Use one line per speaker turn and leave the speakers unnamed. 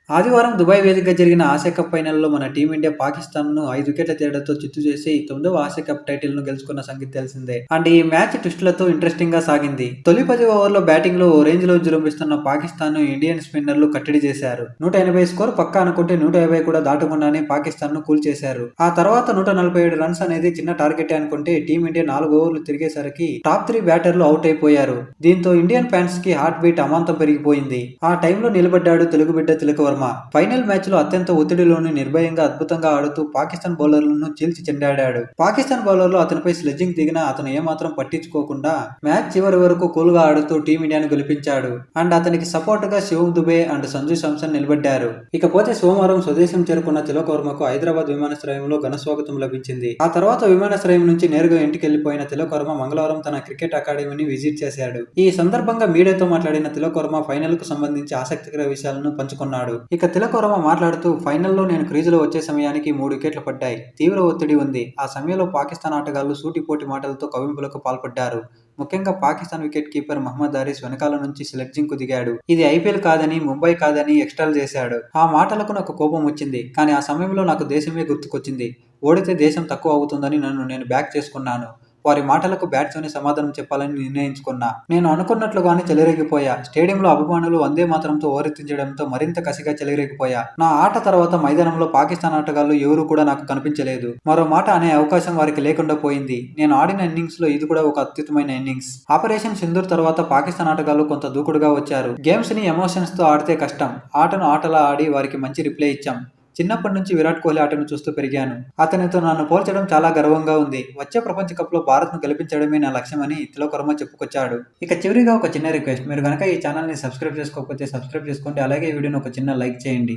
ఆదివారం దుబాయ్ వేదికగా జరిగిన ఆసియా కప్ ఫైనల్‌లో మన టీమిండియా పాకిస్తాన్‌ను 5 వికెట్ల తేడాతో చిత్తు చేసి 9వ ఆసియా కప్ టైటిల్‌ను గెలుచుకున్న సంగతి తెలిసిందే. ఈ మ్యాచ్ ట్విస్టులతో ఇంట్రెస్టింగ్‌గా సాగింది. తొలి 10 ఓవర్‌లో బ్యాటింగ్‌లో ఓ రేంజ్‌లో విజృంభిస్తున్న పాకిస్తాన్‌ను ఇండియన్ స్పిన్నర్లు కట్టడి చేశారు. 180 స్కోర్ పక్కా అనుకుంటే 150 కూడా దాటకుండానే పాకిస్తాన్‌ను కూల్చేశారు. ఆ తర్వాత 147 రన్స్ అనేది చిన్న టార్గెటే అనుకుంటే టీమిండియా 4 ఓవర్లు తిరిగేసరికి టాప్ 3 బ్యాటర్లు అవుట్ అయిపోయారు. దీంతో ఇండియన్ ఫ్యాన్స్‌కి హార్ట్ బీట్ అమాంతం పెరిగిపోయింది. ఆ టైంలో నిలబడ్డాడు తెలుగు బిడ్డ తిలక్ వర్మ. ఫైనల్ మ్యాచ్ లో అత్యంత ఒత్తిడిలోని నిర్భయంగా అద్భుతంగా ఆడుతూ పాకిస్తాన్ బౌలర్లను చీల్చి చెండాడాడు. పాకిస్తాన్ బౌలర్లు అతనిపై స్లెడ్జింగ్ దిగినా అతను ఏమాత్రం పట్టించుకోకుండా మ్యాచ్ చివరి వరకు కూల్ గా ఆడుతూ టీమిండియాను గెలిపించాడు. అతనికి సపోర్ట్ గా శివం దుబే అండ్ సంజు శాంసన్ నిలబడ్డారు. ఇకపోతే సోమవారం స్వదేశం చేరుకున్న తిలక్ వర్మకు హైదరాబాద్ విమానాశ్రయంలో ఘన స్వాగతం లభించింది. ఆ తర్వాత విమానాశ్రయం నుంచి నేరుగా ఇంటికి వెళ్లిపోయిన తిలక్ వర్మ మంగళవారం తన క్రికెట్ అకాడమీని విజిట్ చేశాడు. ఈ సందర్భంగా మీడియాతో మాట్లాడిన తిలక్ వర్మ ఫైనల్ కు సంబంధించి ఆసక్తికర విషయాలను పంచుకున్నాడు. ఇక తిలక్ వర్మ మాట్లాడుతూ ఫైనల్లో నేను క్రీజులో వచ్చే సమయానికి 3 వికెట్లు పడ్డాయి. తీవ్ర ఒత్తిడి ఉంది. ఆ సమయంలో పాకిస్తాన్ ఆటగాళ్లు సూటిపోటి మాటలతో కవ్వింపులకు పాల్పడ్డారు. ముఖ్యంగా పాకిస్తాన్ వికెట్ కీపర్ మహమ్మద్ హారిస్ వెనకాల నుంచి స్లెడ్జింగ్ కు దిగాడు. ఇది ఐపీఎల్ కాదని, ముంబై కాదని ఎక్స్ట్రాలు చేశాడు. ఆ మాటలకు నాకు కోపం వచ్చింది. కానీ ఆ సమయంలో నాకు దేశమే గుర్తుకొచ్చింది. ఓడితే దేశం తక్కువ అవుతుందని నన్ను నేను బ్యాక్ చేసుకున్నాను. వారి మాటలకు బ్యాట్తోనే సమాధానం చెప్పాలని నిర్ణయించుకున్నా. నేను అనుకున్నట్లుగానే చెలరేగిపోయా. స్టేడియంలో అభిమానులు వందే మాతరంతో ఓరెత్తించడంతో మరింత కసిగా చెలరేగిపోయా. నా ఆట తర్వాత మైదానంలో పాకిస్తాన్ ఆటగాళ్లు ఎవరూ కూడా నాకు కనిపించలేదు. మరో మాట అనే అవకాశం వారికి లేకుండా పోయింది. నేను ఆడిన ఇన్నింగ్స్ లో ఇది కూడా ఒక అత్యుత్తమైన ఇన్నింగ్స్. ఆపరేషన్ సింధూర్ తర్వాత పాకిస్తాన్ ఆటగాళ్లు కొంత దూకుడుగా వచ్చారు. గేమ్స్ ని ఎమోషన్స్ తో ఆడితే కష్టం. ఆటను ఆటలా ఆడి వారికి మంచి రిప్లై ఇచ్చాం. చిన్నప్పటి నుంచి విరాట్ కోహ్లీ ఆటను చూస్తూ పెరిగాను. అతనితో నన్ను పోల్చడం చాలా గర్వంగా ఉంది. వచ్చే ప్రపంచ కప్ లో భారత్ ను గెలిపించడమే నా లక్ష్యమని తిలక్ వర్మ చెప్పుకొచ్చాడు. ఇక చివరిగా ఒక చిన్న రిక్వెస్ట్, మీరు గనక ఈ ఛానల్ ని సబ్స్క్రైబ్ చేసుకోకపోతే సబ్స్క్రైబ్ చేసుకోండి. అలాగే ఈ వీడియోని ఒక చిన్న లైక్ చేయండి.